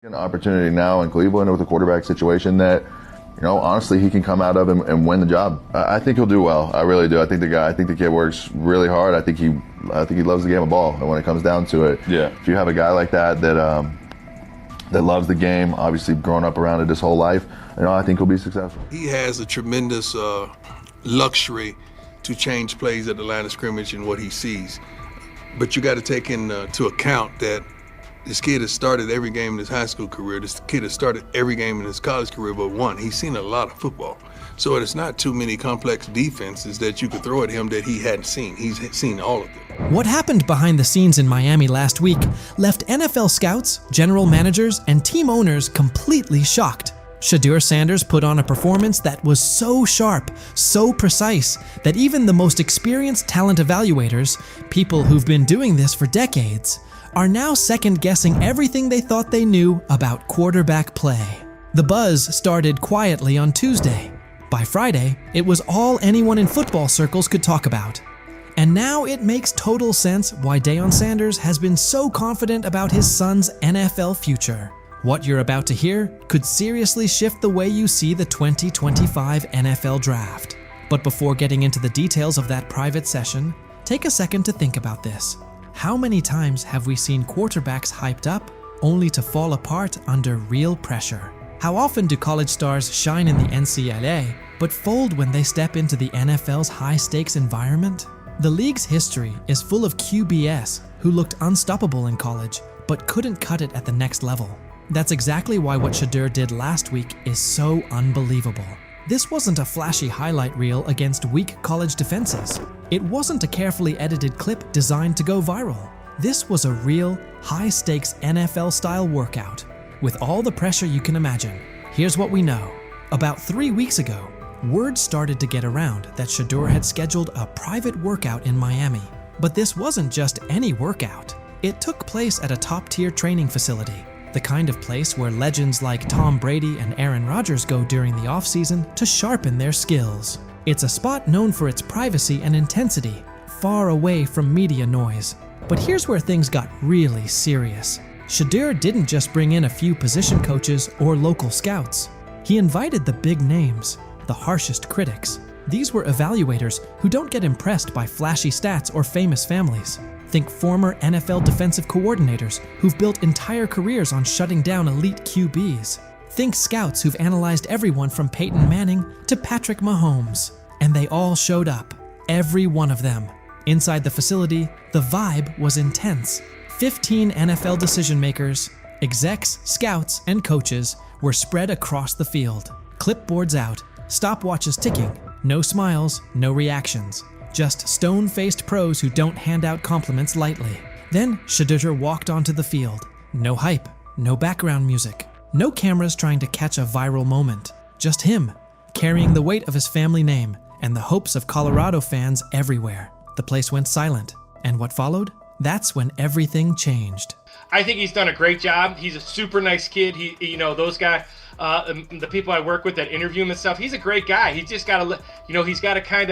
An opportunity now in Cleveland with a quarterback situation that, honestly, he can come out of and win the job. I think he'll do well. I really do. I think the kid works really hard. I think he loves the game of ball. And when it comes down to it, if you have a guy like that loves the game, obviously grown up around it his whole life, I think he'll be successful. He has a tremendous luxury to change plays at the line of scrimmage and what he sees. But you got to take into account that this kid has started every game in his high school career. This kid has started every game in his college career but one. He's seen a lot of football. So it's not too many complex defenses that you could throw at him that he hadn't seen. He's seen all of them. What happened behind the scenes in Miami last week left NFL scouts, general managers, and team owners completely shocked. Shedeur Sanders put on a performance that was so sharp, so precise, that even the most experienced talent evaluators, people who've been doing this for decades, are now second-guessing everything they thought they knew about quarterback play. The buzz started quietly on Tuesday. By Friday, it was all anyone in football circles could talk about. And now it makes total sense why Deion Sanders has been so confident about his son's NFL future. What you're about to hear could seriously shift the way you see the 2025 NFL Draft. But before getting into the details of that private session, take a second to think about this. How many times have we seen quarterbacks hyped up only to fall apart under real pressure? How often do college stars shine in the NCAA but fold when they step into the NFL's high-stakes environment? The league's history is full of QBs who looked unstoppable in college but couldn't cut it at the next level. That's exactly why what Shedeur did last week is so unbelievable. This wasn't a flashy highlight reel against weak college defenses. It wasn't a carefully edited clip designed to go viral. This was a real, high-stakes NFL-style workout, with all the pressure you can imagine. Here's what we know. About 3 weeks ago, word started to get around that Shedeur had scheduled a private workout in Miami. But this wasn't just any workout. It took place at a top-tier training facility, the kind of place where legends like Tom Brady and Aaron Rodgers go during the offseason to sharpen their skills. It's a spot known for its privacy and intensity, far away from media noise. But here's where things got really serious. Shedeur didn't just bring in a few position coaches or local scouts. He invited the big names, the harshest critics. These were evaluators who don't get impressed by flashy stats or famous families. Think former NFL defensive coordinators who've built entire careers on shutting down elite QBs. Think scouts who've analyzed everyone from Peyton Manning to Patrick Mahomes. And they all showed up. Every one of them. Inside the facility, the vibe was intense. 15 NFL decision makers, execs, scouts, and coaches were spread across the field. Clipboards out, stopwatches ticking, no smiles, no reactions. Just stone-faced pros who don't hand out compliments lightly. Then Shedeur walked onto the field. No hype, no background music, no cameras trying to catch a viral moment. Just him, carrying the weight of his family name and the hopes of Colorado fans everywhere. The place went silent. And what followed? That's when everything changed. I think he's done a great job. He's a super nice kid. Those guys, the people I work with that interview him and stuff, he's a great guy. He's just got to, he's got to kind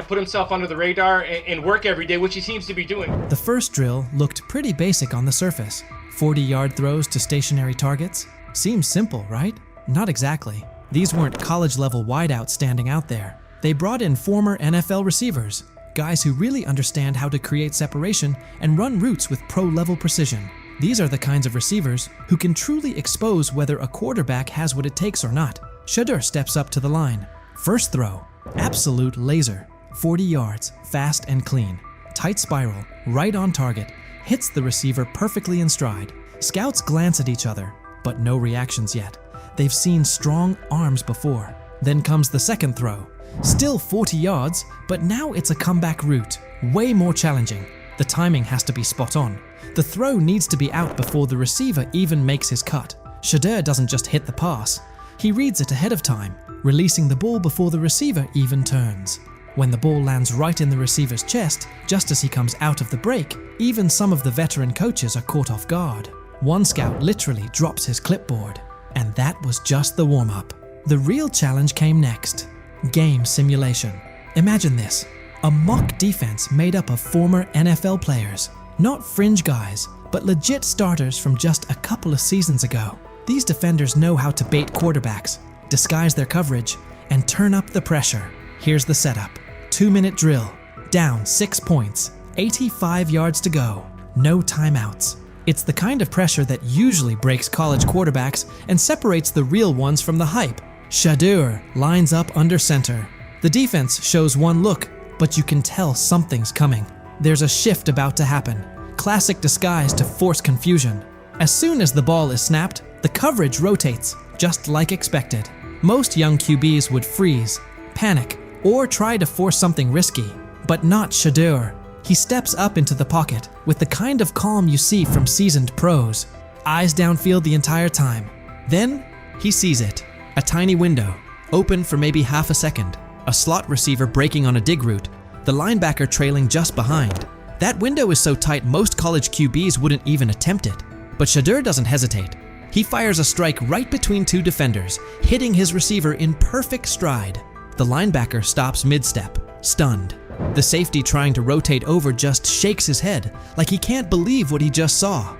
of put himself under the radar and work every day, which he seems to be doing. The first drill looked pretty basic on the surface. 40-yard throws to stationary targets. Seems simple, right? Not exactly. These weren't college-level wideouts standing out there. They brought in former NFL receivers, guys who really understand how to create separation and run routes with pro-level precision. These are the kinds of receivers who can truly expose whether a quarterback has what it takes or not. Shedeur steps up to the line. First throw. Absolute laser. 40 yards, fast and clean. Tight spiral, right on target. Hits the receiver perfectly in stride. Scouts glance at each other, but no reactions yet. They've seen strong arms before. Then comes the second throw. Still 40 yards, but now it's a comeback route. Way more challenging. The timing has to be spot on. The throw needs to be out before the receiver even makes his cut. Shedeur doesn't just hit the pass. He reads it ahead of time, releasing the ball before the receiver even turns. When the ball lands right in the receiver's chest, just as he comes out of the break, even some of the veteran coaches are caught off guard. One scout literally drops his clipboard. And that was just the warm-up. The real challenge came next. Game simulation. Imagine this. A mock defense made up of former NFL players. Not fringe guys, but legit starters from just a couple of seasons ago. These defenders know how to bait quarterbacks, disguise their coverage, and turn up the pressure. Here's the setup. 2-minute drill, down 6 points, 85 yards to go, no timeouts. It's the kind of pressure that usually breaks college quarterbacks and separates the real ones from the hype. Shedeur lines up under center. The defense shows one look, but you can tell something's coming. There's a shift about to happen. Classic disguise to force confusion. As soon as the ball is snapped, the coverage rotates, just like expected. Most young QBs would freeze, panic, or try to force something risky, but not Shedeur. He steps up into the pocket with the kind of calm you see from seasoned pros. Eyes downfield the entire time. Then, he sees it. A tiny window, open for maybe half a second. A slot receiver breaking on a dig route, the linebacker trailing just behind. That window is so tight most college QBs wouldn't even attempt it. But Shedeur doesn't hesitate. He fires a strike right between two defenders, hitting his receiver in perfect stride. The linebacker stops mid-step, stunned. The safety trying to rotate over just shakes his head, like he can't believe what he just saw.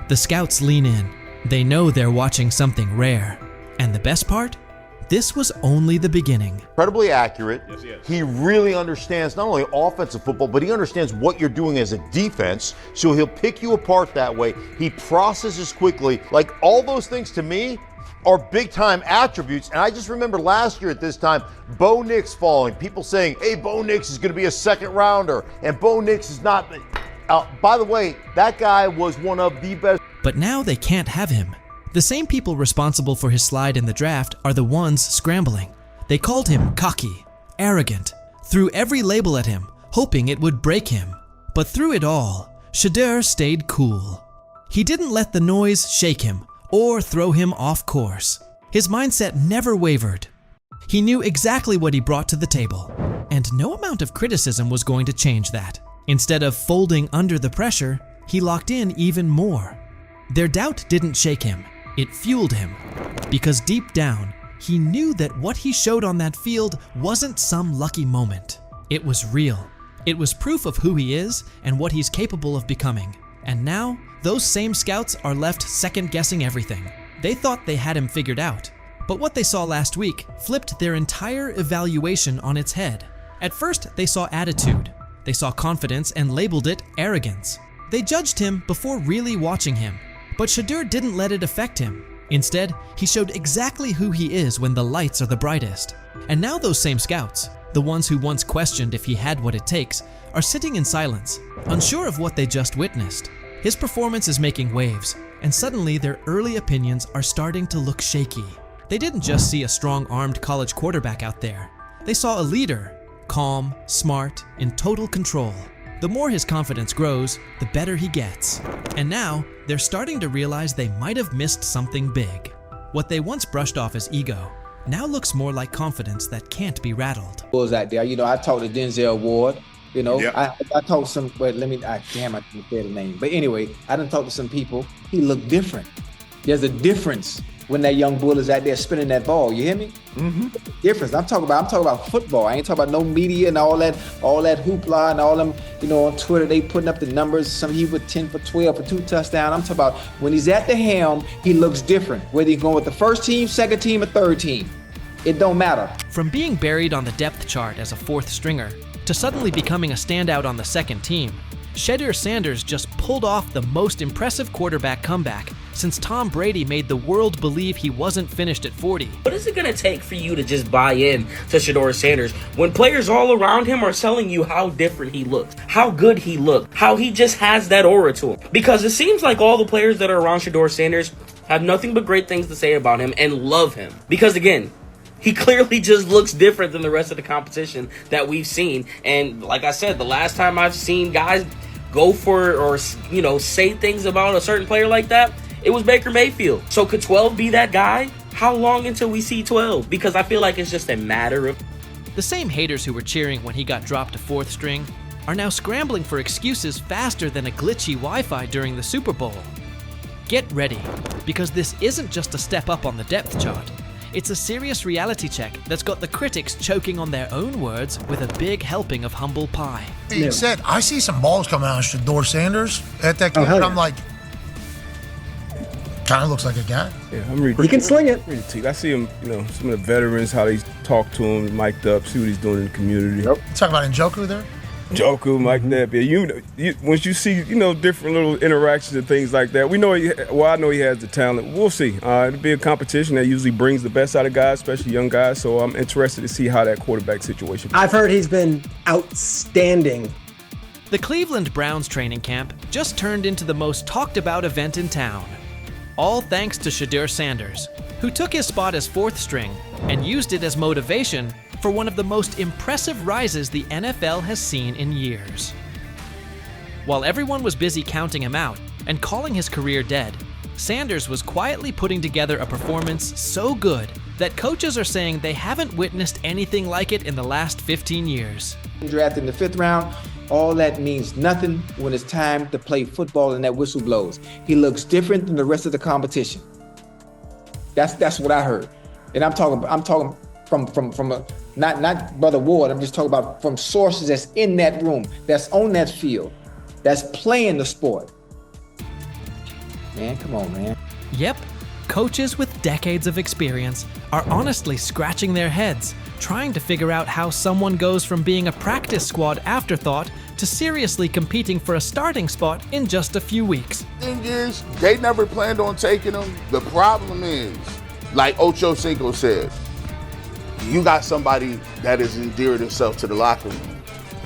The scouts lean in. They know they're watching something rare. And the best part? This was only the beginning. Incredibly accurate. Yes. He really understands not only offensive football, but he understands what you're doing as a defense, so he'll pick you apart that way. He processes quickly. Like, all those things to me are big-time attributes. And I just remember last year at this time, Bo Nix falling. People saying, hey, Bo Nix is going to be a second-rounder, and Bo Nix is not. By the way, that guy was one of the best. But now they can't have him. The same people responsible for his slide in the draft are the ones scrambling. They called him cocky, arrogant, threw every label at him, hoping it would break him. But through it all, Shedeur stayed cool. He didn't let the noise shake him or throw him off course. His mindset never wavered. He knew exactly what he brought to the table, and no amount of criticism was going to change that. Instead of folding under the pressure, he locked in even more. Their doubt didn't shake him. It fueled him, because deep down, he knew that what he showed on that field wasn't some lucky moment. It was real. It was proof of who he is and what he's capable of becoming. And now, those same scouts are left second-guessing everything. They thought they had him figured out. But what they saw last week flipped their entire evaluation on its head. At first, they saw attitude. They saw confidence and labeled it arrogance. They judged him before really watching him. But Shedeur didn't let it affect him. Instead, he showed exactly who he is when the lights are the brightest. And now those same scouts, the ones who once questioned if he had what it takes, are sitting in silence, unsure of what they just witnessed. His performance is making waves, and suddenly their early opinions are starting to look shaky. They didn't just see a strong-armed college quarterback out there. They saw a leader, calm, smart, in total control. The more his confidence grows, the better he gets. And now, they're starting to realize they might have missed something big. What they once brushed off as ego now looks more like confidence that can't be rattled. Was out there, I talked to Denzel Ward. Yeah. I talked to some. Wait, I can't say the name. But anyway, I done talked to some people. He looked different. There's a difference when that young bull is out there spinning that ball. You hear me? Mm-hmm. Difference. I'm talking about football. I ain't talking about no media and all that hoopla and all them. On Twitter they putting up the numbers. Some he was 10 for 12 for 2 touchdowns. I'm talking about when he's at the helm, he looks different. Whether he's going with the first team, second team, or third team, it don't matter. From being buried on the depth chart as a fourth stringer to suddenly becoming a standout on the second team, Shedeur Sanders just pulled off the most impressive quarterback comeback since Tom Brady made the world believe he wasn't finished at 40. What is it going to take for you to just buy in to Shedeur Sanders when players all around him are telling you how different he looks, how good he looked, how he just has that aura to him? Because it seems like all the players that are around Shedeur Sanders have nothing but great things to say about him and love him. Because again, he clearly just looks different than the rest of the competition that we've seen. And like I said, the last time I've seen guys go for or say things about a certain player like that, it was Baker Mayfield. So could 12 be that guy? How long until we see 12? Because I feel like it's just a matter of... The same haters who were cheering when he got dropped to fourth string are now scrambling for excuses faster than a glitchy Wi-Fi during the Super Bowl. Get ready, because this isn't just a step up on the depth chart. It's a serious reality check that's got the critics choking on their own words with a big helping of humble pie. Being said, I see some balls coming out of Shedeur Sanders at that game, and I'm like, kind of looks like a guy. Yeah, I'm reading. He can sling it. I see him, some of the veterans, how they talk to him, mic'd up, see what he's doing in the community. Yep. Talk about Njoku there. Joku, Mike Napier. Once you see, different little interactions and things like that, I know he has the talent. We'll see. It'll be a competition that usually brings the best out of guys, especially young guys. So I'm interested to see how that quarterback situation. I've heard he's been outstanding. The Cleveland Browns training camp just turned into the most talked about event in town. All thanks to Shedeur Sanders, who took his spot as fourth string and used it as motivation for one of the most impressive rises the NFL has seen in years. While everyone was busy counting him out and calling his career dead, Sanders was quietly putting together a performance so good that coaches are saying they haven't witnessed anything like it in the last 15 years. Drafted in the 5th round, all that means nothing when it's time to play football and that whistle blows. He looks different than the rest of the competition. That's what I heard. And I'm talking from a, not Brother Ward, I'm just talking about from sources that's in that room, that's on that field, that's playing the sport. Man, come on, man. Yep, coaches with decades of experience are honestly scratching their heads, trying to figure out how someone goes from being a practice squad afterthought to seriously competing for a starting spot in just a few weeks. Thing is, they never planned on taking him. The problem is, like Ocho Cinco said, you got somebody that has endeared himself to the locker room.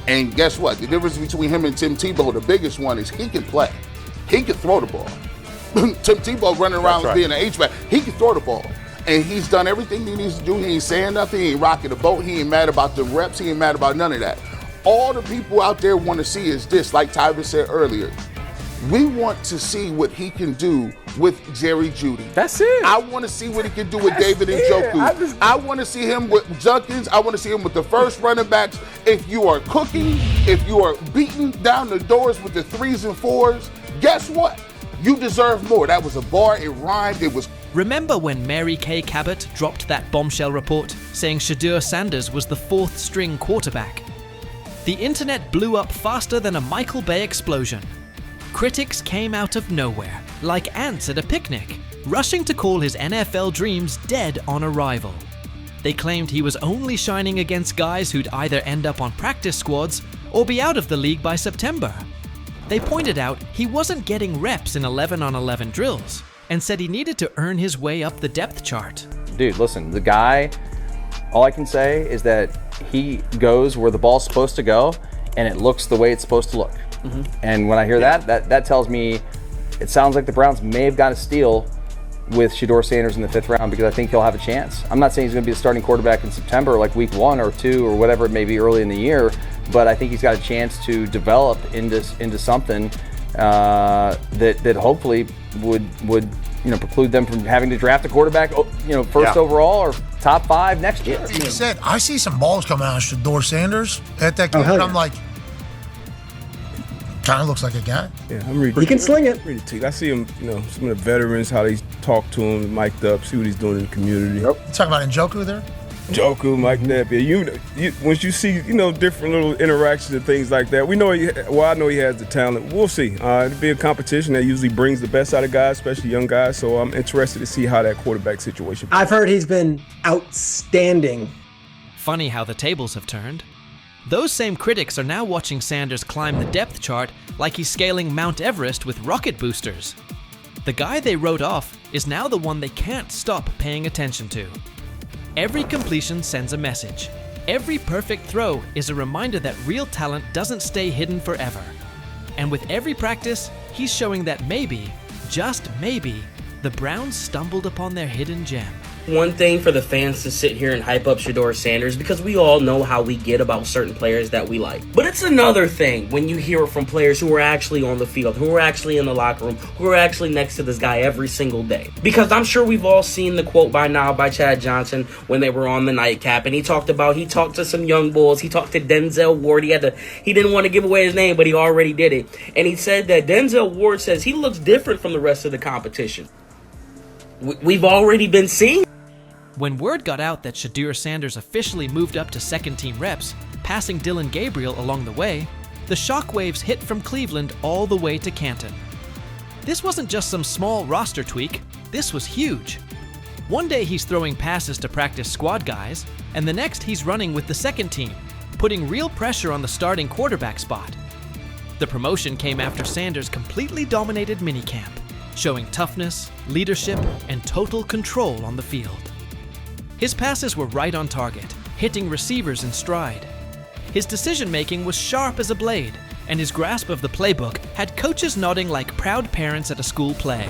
And guess what? The difference between him and Tim Tebow, the biggest one, is he can play. He can throw the ball. Tim Tebow running around being an H-back, he can throw the ball. And he's done everything he needs to do. He ain't saying nothing. He ain't rocking the boat. He ain't mad about the reps. He ain't mad about none of that. All the people out there want to see is this, like Tyver said earlier. We want to see what he can do with Jerry Jeudy. That's it. I want to see what he can do with David Njoku. I want to see him with Junkins. I want to see him with the first running backs. If you are cooking, if you are beating down the doors with the 3s and 4s, guess what? You deserve more. That was a bar. It rhymed. It was. Remember when Mary Kay Cabot dropped that bombshell report saying Shedeur Sanders was the 4th string quarterback? The internet blew up faster than a Michael Bay explosion. Critics came out of nowhere, like ants at a picnic, rushing to call his NFL dreams dead on arrival. They claimed he was only shining against guys who'd either end up on practice squads or be out of the league by September. They pointed out he wasn't getting reps in 11-on-11 drills and said he needed to earn his way up the depth chart. Dude, listen, the guy, all I can say is that he goes where the ball's supposed to go and it looks the way it's supposed to look. Mm-hmm. And when I hear that tells me it sounds like the Browns may have got a steal with Shedeur Sanders in the 5th round because I think he'll have a chance. I'm not saying he's going to be the starting quarterback in September, like week 1 or 2 or whatever it may be early in the year, but I think he's got a chance to develop into something that hopefully would preclude them from having to draft a quarterback first overall or top 5 next year. He said, I see some balls coming out of Shedeur Sanders at that game, and I'm like, kind of looks like a guy. Yeah, I'm reading. He can sling it. I see him, some of the veterans, how they talk to him, mic'd up, see what he's doing in the community. Yep. Talk about Njoku there. Joku, Mike Napier. Once you see, different little interactions and things like that, I know he has the talent. We'll see. It'll be a competition that usually brings the best out of guys, especially young guys. So I'm interested to see how that quarterback situation. I've heard he's been outstanding. Funny how the tables have turned. Those same critics are now watching Sanders climb the depth chart like he's scaling Mount Everest with rocket boosters. The guy they wrote off is now the one they can't stop paying attention to. Every completion sends a message. Every perfect throw is a reminder that real talent doesn't stay hidden forever. And with every practice, he's showing that maybe, just maybe, the Browns stumbled upon their hidden gem. One thing for the fans to sit here and hype up Shedeur Sanders because we all know how we get about certain players that we like. But it's another thing when you hear it from players who are actually on the field, who are actually in the locker room, who are actually next to this guy every single day. Because I'm sure we've all seen the quote by now by Chad Johnson when they were on the nightcap, and he talked to some young bulls. He talked to Denzel Ward. He didn't want to give away his name, but he already did it. And he said that Denzel Ward says he looks different from the rest of the competition. We've already been seeing. When word got out that Shedeur Sanders officially moved up to second-team reps, passing Dillon Gabriel along the way, the shockwaves hit from Cleveland all the way to Canton. This wasn't just some small roster tweak, this was huge. One day he's throwing passes to practice squad guys, and the next he's running with the second team, putting real pressure on the starting quarterback spot. The promotion came after Sanders completely dominated minicamp, showing toughness, leadership, and total control on the field. His passes were right on target, hitting receivers in stride. His decision-making was sharp as a blade, and his grasp of the playbook had coaches nodding like proud parents at a school play.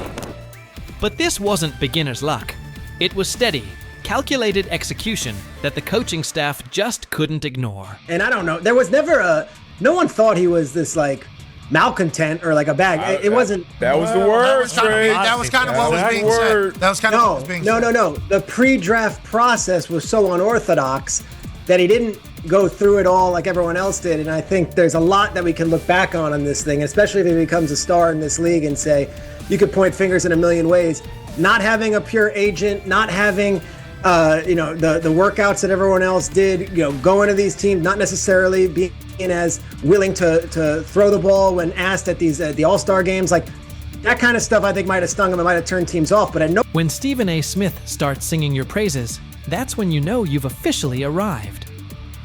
But this wasn't beginner's luck. It was steady, calculated execution that the coaching staff just couldn't ignore. And I don't know, there was never no one thought he was this like malcontent or like a bag. It wasn't. That was the word, That was kind of what was being said. That was kind of what was being said. No. The pre-draft process was so unorthodox that he didn't go through it all like everyone else did. And I think there's a lot that we can look back on this thing, especially if he becomes a star in this league and say, you could point fingers in a million ways. Not having a pure agent, not having the workouts that everyone else did, going to these teams, not necessarily being as willing to throw the ball when asked at the All-Star games, like that kind of stuff I think might have stung him and might have turned teams off. But when Stephen A. Smith starts singing your praises, that's when you know you've officially arrived.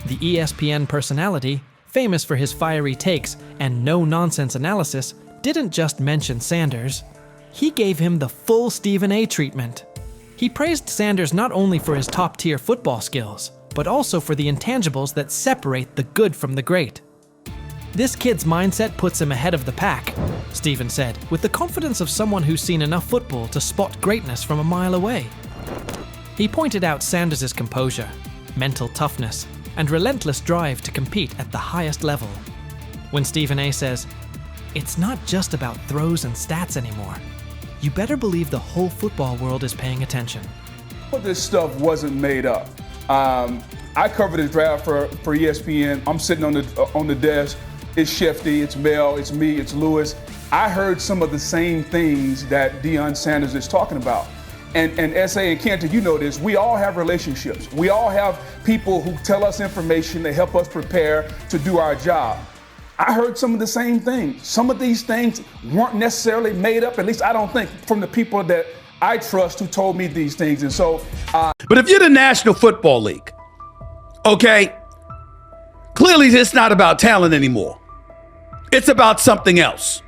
The ESPN personality, famous for his fiery takes and no-nonsense analysis, didn't just mention Sanders. He gave him the full Stephen A. treatment. He praised Sanders not only for his top-tier football skills, but also for the intangibles that separate the good from the great. This kid's mindset puts him ahead of the pack, Stephen said, with the confidence of someone who's seen enough football to spot greatness from a mile away. He pointed out Sanders' composure, mental toughness, and relentless drive to compete at the highest level. When Stephen A. says, "It's not just about throws and stats anymore. You better believe the whole football world is paying attention." But this stuff wasn't made up. I covered the draft for ESPN. I'm sitting on the desk. It's Shefty, it's Mel, it's me, it's Lewis. I heard some of the same things that Deion Sanders is talking about. And S.A. and Cantor, you know this, we all have relationships. We all have people who tell us information, they help us prepare to do our job. I heard some of the same things. Some of these things weren't necessarily made up, at least I don't think, from the people that I trust who told me these things. And so, but if you're the National Football League, okay, clearly it's not about talent anymore. It's about something else.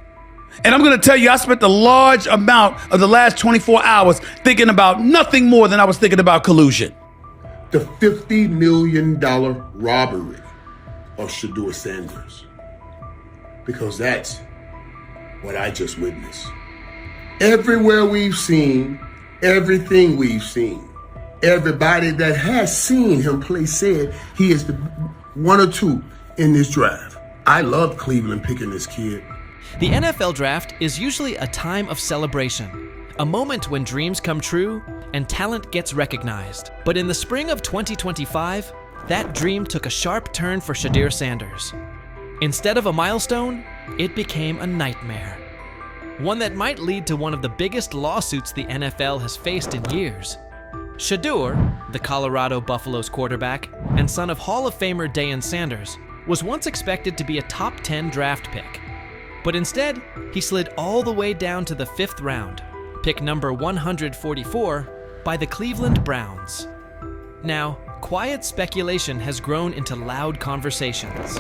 And I'm going to tell you, I spent a large amount of the last 24 hours thinking about nothing more than I was thinking about collusion. The $50 million robbery of Shedeur Sanders. Because that's what I just witnessed. Everywhere we've seen, everything we've seen, everybody that has seen him play said he is the one or two in this draft. I love Cleveland picking this kid. The NFL draft is usually a time of celebration, a moment when dreams come true and talent gets recognized. But in the spring of 2025, that dream took a sharp turn for Shedeur Sanders. Instead of a milestone, it became a nightmare. One that might lead to one of the biggest lawsuits the NFL has faced in years. Shedeur, the Colorado Buffaloes quarterback and son of Hall of Famer Deion Sanders, was once expected to be a top 10 draft pick. But instead, he slid all the way down to the 5th round, pick number 144, by the Cleveland Browns. Now, quiet speculation has grown into loud conversations.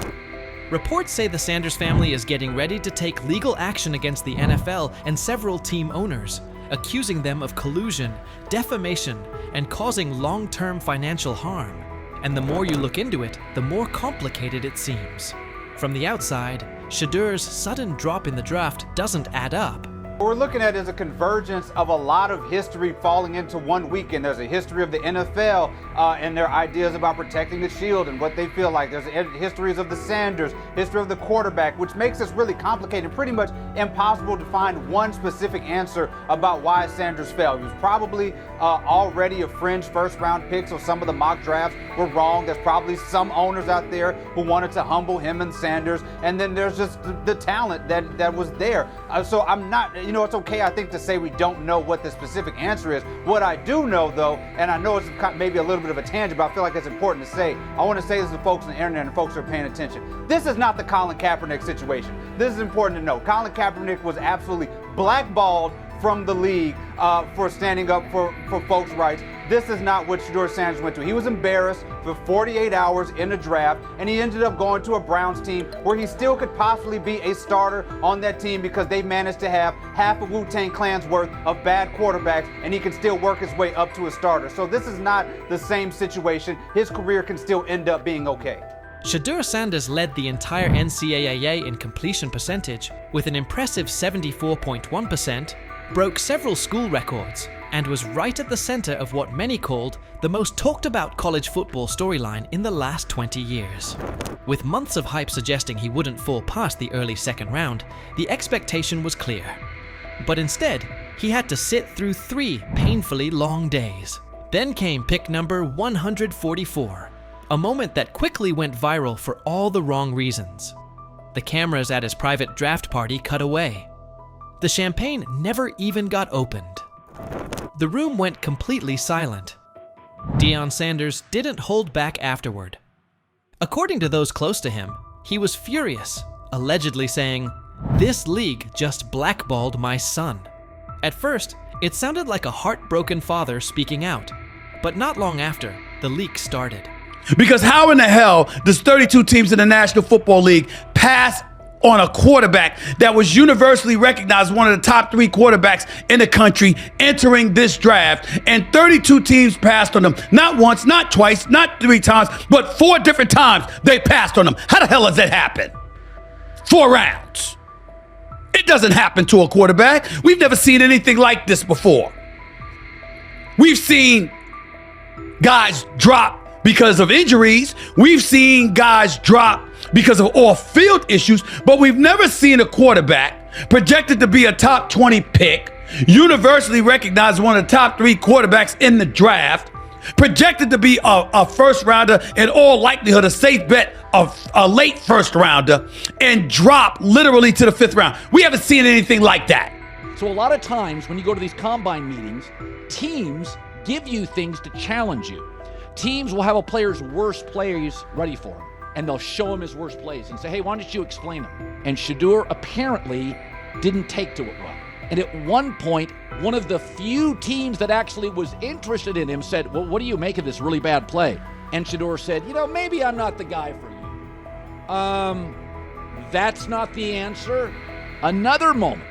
Reports say the Sanders family is getting ready to take legal action against the NFL and several team owners, accusing them of collusion, defamation, and causing long-term financial harm. And the more you look into it, the more complicated it seems. From the outside, Shedeur's sudden drop in the draft doesn't add up. What we're looking at is a convergence of a lot of history falling into one weekend. There's a history of the NFL and their ideas about protecting the shield and what they feel like. There's histories of the Sanders, history of the quarterback, which makes this really complicated and pretty much impossible to find one specific answer about why Sanders fell. He was probably already a fringe first-round pick, so some of the mock drafts were wrong. There's probably some owners out there who wanted to humble him and Sanders, and then there's just the talent that was there. So I'm not. you know, it's okay, I think, to say we don't know what the specific answer is. What I do know, though, and I know it's maybe a little bit of a tangent, but I feel like it's important to say. I want to say this to folks on the internet and folks who are paying attention. This is not the Colin Kaepernick situation. This is important to know. Colin Kaepernick was absolutely blackballed from the league for standing up for folks' rights. This is not what Shedeur Sanders went to. He was embarrassed for 48 hours in the draft, and he ended up going to a Browns team where he still could possibly be a starter on that team because they managed to have half of Wu-Tang Clan's worth of bad quarterbacks, and he can still work his way up to a starter. So this is not the same situation. His career can still end up being okay. Shedeur Sanders led the entire NCAA in completion percentage with an impressive 74.1%, broke several school records, and was right at the center of what many called the most talked about college football storyline in the last 20 years. With months of hype suggesting he wouldn't fall past the early second round, the expectation was clear. But instead, he had to sit through 3 painfully long days. Then came pick number 144, a moment that quickly went viral for all the wrong reasons. The cameras at his private draft party cut away. The champagne never even got opened. The room went completely silent. Deion Sanders didn't hold back afterward. According to those close to him, he was furious, allegedly saying, "This league just blackballed my son." At first, it sounded like a heartbroken father speaking out, but not long after, the leak started. Because how in the hell does 32 teams in the National Football League pass on a quarterback that was universally recognized one of the top 3 quarterbacks in the country entering this draft, and 32 teams passed on him? Not once, not twice, not 3 times, but 4 different times they passed on him. How the hell does that happen? 4 rounds. It doesn't happen to a quarterback. We've never seen anything like this before. We've seen guys drop because of injuries. We've seen guys drop because of off-field issues, but we've never seen a quarterback projected to be a top 20 pick, universally recognized one of the top 3 quarterbacks in the draft, projected to be a first rounder, in all likelihood a safe bet of a late first rounder, and drop literally to the 5th round. We haven't seen anything like that. So a lot of times when you go to these combine meetings, teams give you things to challenge you. Teams will have a player's worst plays ready for him, and they'll show him his worst plays and say, "Hey, why don't you explain them?" And Shedeur apparently didn't take to it well. And at one point, one of the few teams that actually was interested in him said, "Well, what do you make of this really bad play?" And Shedeur said, "You know, maybe I'm not the guy for you." That's not the answer. Another moment,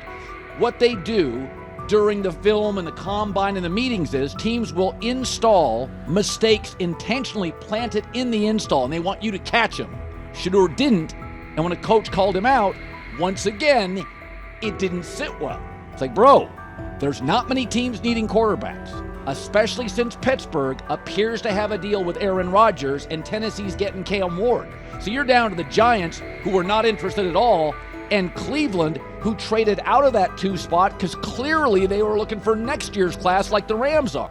what they do during the film and the combine and the meetings is teams will install mistakes intentionally planted in the install, and they want you to catch them. Shedeur didn't, and when a coach called him out, once again, it didn't sit well. It's like, bro, there's not many teams needing quarterbacks, especially since Pittsburgh appears to have a deal with Aaron Rodgers and Tennessee's getting Cam Ward. So you're down to the Giants, who were not interested at all, and Cleveland, who traded out of that 2 spot because clearly they were looking for next year's class like the Rams are.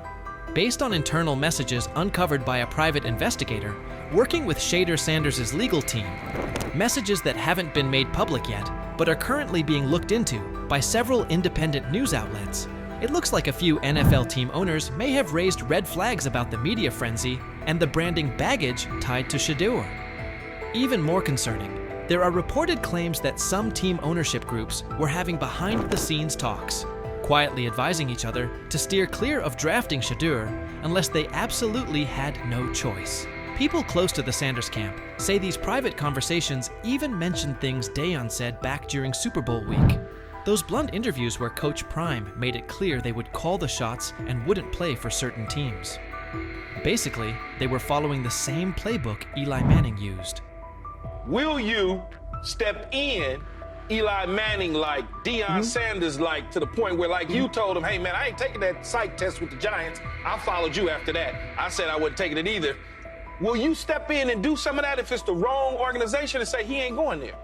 Based on internal messages uncovered by a private investigator working with Shedeur Sanders' legal team, messages that haven't been made public yet but are currently being looked into by several independent news outlets, it looks like a few NFL team owners may have raised red flags about the media frenzy and the branding baggage tied to Shedeur. Even more concerning, there are reported claims that some team ownership groups were having behind-the-scenes talks, quietly advising each other to steer clear of drafting Shedeur unless they absolutely had no choice. People close to the Sanders camp say these private conversations even mentioned things Deion said back during Super Bowl week. Those blunt interviews where Coach Prime made it clear they would call the shots and wouldn't play for certain teams. Basically, they were following the same playbook Eli Manning used. Will you step in Eli Manning like, Deion Sanders like, to the point where like you told him, "Hey man, I ain't taking that psych test with the Giants. I followed you after that. I said I wasn't taking it either." Will you step in and do some of that if it's the wrong organization and say he ain't going there?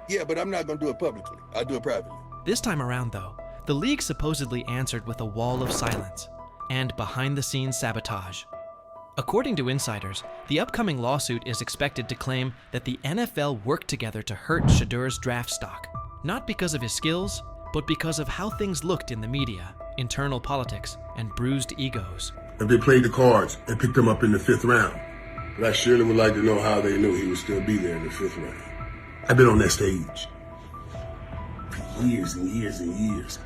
Yeah, but I'm not going to do it publicly. I'll do it privately. This time around, though, the league supposedly answered with a wall of silence and behind-the-scenes sabotage. According to insiders, the upcoming lawsuit is expected to claim that the NFL worked together to hurt Shedeur's draft stock, Not because of his skills, but because of how things looked in the media, internal politics, and bruised egos. If they played the cards and picked him up in the 5th round, but I surely would like to know how they knew he would still be there in the 5th round. I've been on that stage for years and years and years.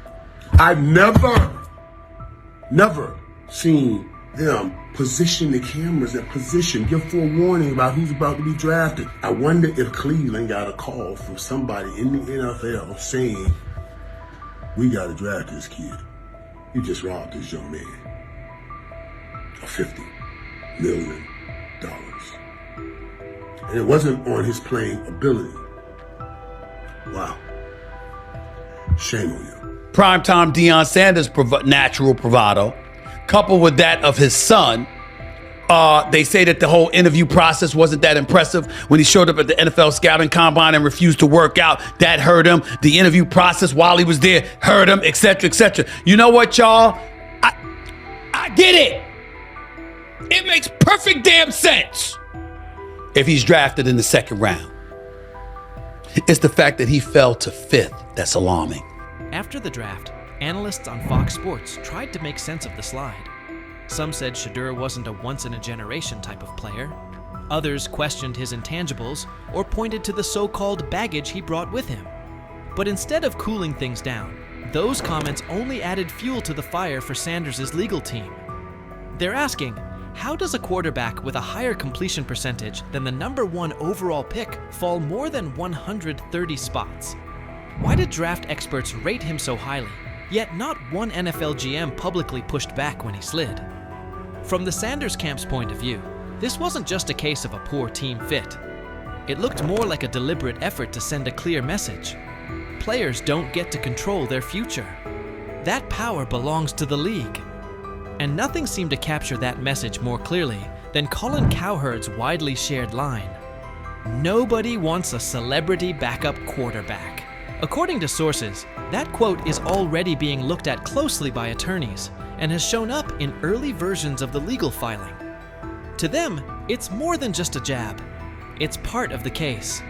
I've never seen them position the cameras in position, give forewarning about who's about to be drafted. I wonder if Cleveland got a call from somebody in the NFL saying, we got to draft this kid. You just robbed this young man of $50 million. And it wasn't on his playing ability. Wow. Shame on you. Primetime Deion Sanders' natural bravado, coupled with that of his son. They say that the whole interview process wasn't that impressive when he showed up at the NFL scouting combine and refused to work out. That hurt him. The interview process while he was there hurt him, etc., etc. You know what, y'all? I get it. It makes perfect damn sense if he's drafted in the 2nd round. It's the fact that he fell to 5th that's alarming. After the draft, analysts on Fox Sports tried to make sense of the slide. Some said Shedeur wasn't a once-in-a-generation type of player. Others questioned his intangibles or pointed to the so-called baggage he brought with him. But instead of cooling things down, those comments only added fuel to the fire for Sanders' legal team. They're asking, how does a quarterback with a higher completion percentage than the #1 overall pick fall more than 130 spots? Why did draft experts rate him so highly, yet not one NFL GM publicly pushed back when he slid? From the Sanders camp's point of view, this wasn't just a case of a poor team fit. It looked more like a deliberate effort to send a clear message. Players don't get to control their future. That power belongs to the league. And nothing seemed to capture that message more clearly than Colin Cowherd's widely shared line: "Nobody wants a celebrity backup quarterback." According to sources, that quote is already being looked at closely by attorneys and has shown up in early versions of the legal filing. To them, it's more than just a jab. It's part of the case.